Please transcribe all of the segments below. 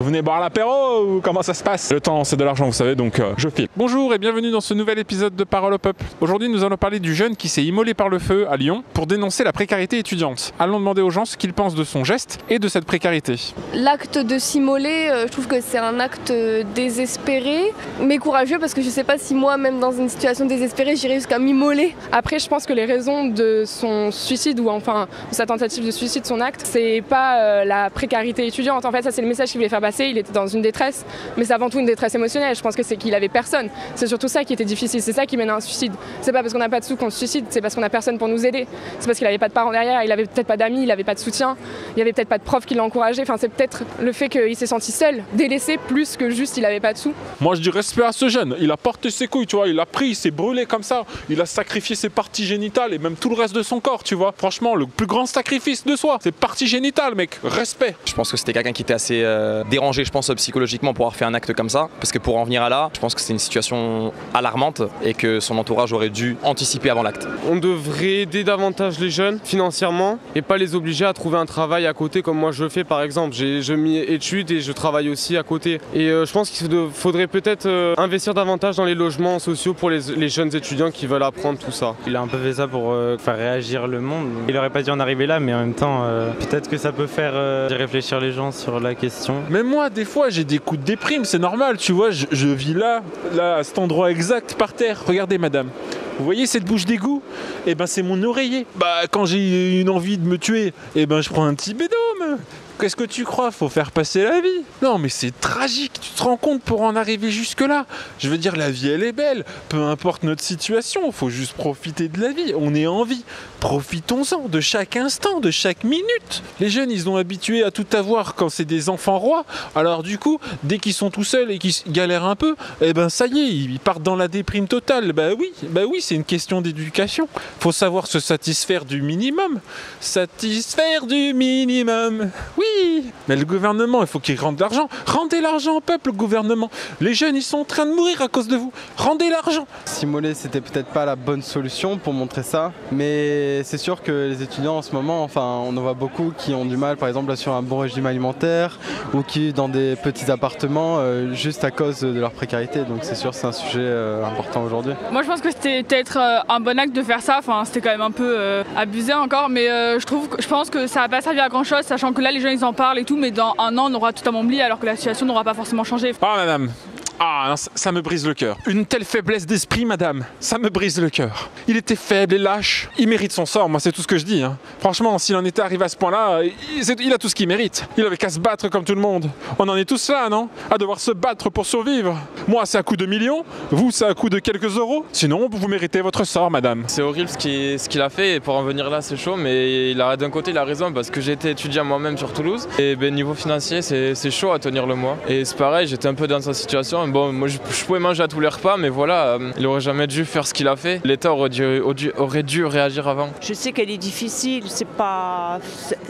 Vous venez boire l'apéro ou comment ça se passe? Le temps c'est de l'argent vous savez donc je file. Bonjour et bienvenue dans ce nouvel épisode de Parole au Peuple. Aujourd'hui nous allons parler du jeune qui s'est immolé par le feu à Lyon pour dénoncer la précarité étudiante. Allons demander aux gens ce qu'ils pensent de son geste et de cette précarité. L'acte de s'immoler, je trouve que c'est un acte désespéré mais courageux parce que je sais pas si moi même dans une situation désespérée j'irais jusqu'à m'immoler. Après je pense que les raisons de son suicide ou enfin de sa tentative de suicide, son acte, c'est pas la précarité étudiante. En fait ça c'est le message qu'il voulait faire passer. Il était dans une détresse, mais c'est avant tout une détresse émotionnelle. Je pense que c'est qu'il avait personne. C'est surtout ça qui était difficile. C'est ça qui mène à un suicide. C'est pas parce qu'on n'a pas de sous qu'on se suicide, c'est parce qu'on a personne pour nous aider. C'est parce qu'il avait pas de parents derrière, il avait peut-être pas d'amis, il avait pas de soutien, il y avait peut-être pas de prof qui l'encourageait. Enfin, c'est peut-être le fait qu'il s'est senti seul, délaissé, plus que juste il avait pas de sous. Moi je dis respect à ce jeune. Il a porté ses couilles, tu vois. Il a pris, il s'est brûlé comme ça. Il a sacrifié ses parties génitales et même tout le reste de son corps, tu vois. Franchement, le plus grand sacrifice de soi, c'est parties génitales, mec. Respect. Je pense que c'était quelqu'un qui était assez dérangé, je pense, psychologiquement pour avoir fait un acte comme ça. Parce que pour en venir à là, je pense que c'est une situation alarmante et que son entourage aurait dû anticiper avant l'acte. On devrait aider davantage les jeunes financièrement et pas les obliger à trouver un travail à côté comme moi je fais par exemple. Je m'y étude et je travaille aussi à côté. Et je pense qu'il faudrait peut-être investir davantage dans les logements sociaux pour les jeunes étudiants qui veulent apprendre tout ça. Il a un peu fait ça pour faire réagir le monde. Il aurait pas dû en arriver là, mais en même temps, peut-être que ça peut faire réfléchir les gens sur la question. Mais moi, des fois, j'ai des coups de déprime, c'est normal, tu vois. Je vis là, à cet endroit exact, par terre. Regardez, madame. Vous voyez cette bouche d'égout? Eh ben, c'est mon oreiller. Bah, quand j'ai une envie de me tuer, eh ben, je prends un petit bédôme. Qu'est-ce que tu crois? Faut faire passer la vie. Non mais c'est tragique, tu te rends compte pour en arriver jusque là. Je veux dire la vie elle est belle, peu importe notre situation, faut juste profiter de la vie, on est en vie. Profitons-en de chaque instant, de chaque minute. Les jeunes ils ont habitué à tout avoir quand c'est des enfants rois, alors du coup dès qu'ils sont tout seuls et qu'ils galèrent un peu, eh ben ça y est, ils partent dans la déprime totale. Bah oui c'est une question d'éducation. Faut savoir se satisfaire du minimum. Satisfaire du minimum. Oui. Mais le gouvernement, il faut qu'il rende l'argent. Rendez l'argent au peuple, le gouvernement. Les jeunes, ils sont en train de mourir à cause de vous. Rendez l'argent. S'immoler, c'était peut-être pas la bonne solution pour montrer ça, mais c'est sûr que les étudiants en ce moment, enfin, on en voit beaucoup qui ont du mal, par exemple, sur un bon régime alimentaire ou qui dans des petits appartements juste à cause de leur précarité. Donc c'est sûr, c'est un sujet important aujourd'hui. Moi je pense que c'était peut-être un bon acte de faire ça. Enfin, c'était quand même un peu abusé encore, mais je pense que ça n'a pas servi à grand chose, sachant que là les gens ils en parlent et tout, mais dans un an on aura totalement oublié alors que la situation n'aura pas forcément changé. Ah madame, non, ça me brise le cœur. Une telle faiblesse d'esprit, madame, ça me brise le cœur. Il était faible et lâche. Il mérite son sort, moi c'est tout ce que je dis. Franchement, s'il en était arrivé à ce point-là, il a tout ce qu'il mérite. Il avait qu'à se battre comme tout le monde. On en est tous là, non? À devoir se battre pour survivre. Moi, c'est à coup de millions. Vous, c'est à coup de quelques euros. Sinon, vous méritez votre sort, madame. C'est horrible ce qu'il a fait et pour en venir là c'est chaud, mais d'un côté il a raison parce que j'ai été étudiant moi-même sur Toulouse et niveau financier c'est chaud à tenir le mois. Et c'est pareil, j'étais un peu dans sa situation. Bon, moi je pouvais manger à tous les repas, mais voilà, il aurait jamais dû faire ce qu'il a fait. L'État aurait dû réagir avant. Je sais qu'elle est difficile,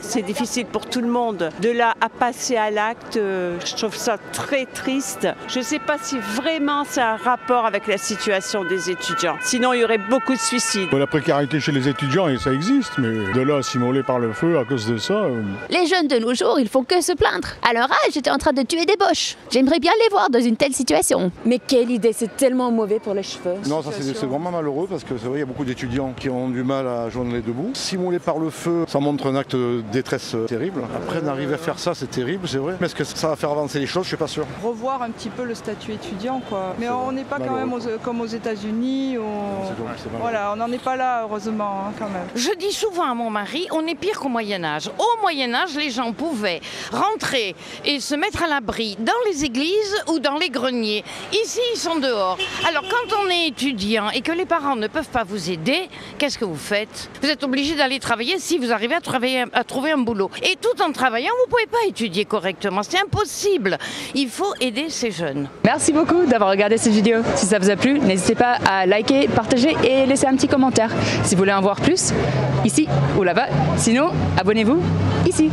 c'est difficile pour tout le monde. De là à passer à l'acte, je trouve ça très triste. Je ne sais pas si vraiment c'est un rapport avec la situation des étudiants. Sinon, il y aurait beaucoup de suicides. La précarité chez les étudiants, ça existe, mais de là à s'immoler par le feu à cause de ça... Les jeunes de nos jours, ils font que se plaindre. À leur âge, j'étais en train de tuer des boches. J'aimerais bien les voir dans une telle situation. Mais quelle idée, c'est tellement mauvais pour les cheveux. Non, ça c'est vraiment malheureux parce que c'est vrai, il y a beaucoup d'étudiants qui ont du mal à joindre les deux bouts. S'immoler par le feu, ça montre un acte de détresse terrible. Après, d'arriver à faire ça, c'est terrible, c'est vrai. Mais est-ce que ça va faire avancer les choses? Je suis pas sûr. Revoir un petit peu le statut étudiant, quoi. Mais on n'est pas quand même comme aux États-Unis. Voilà, on n'en est pas là, heureusement, quand même. Je dis souvent à mon mari, on est pire qu'au Moyen-Âge. Au Moyen-Âge, les gens pouvaient rentrer et se mettre à l'abri dans les églises ou dans les greniers. Ici, ils sont dehors. Alors, quand on est étudiant et que les parents ne peuvent pas vous aider, qu'est-ce que vous faites? Vous êtes obligé d'aller travailler si vous arrivez à trouver un boulot. Et tout en travaillant, vous ne pouvez pas étudier correctement. C'est impossible. Il faut aider ces jeunes. Merci beaucoup d'avoir regardé cette vidéo. Si ça vous a plu, n'hésitez pas à liker, partager et laisser un petit commentaire. Si vous voulez en voir plus, ici ou là-bas. Sinon, abonnez-vous ici.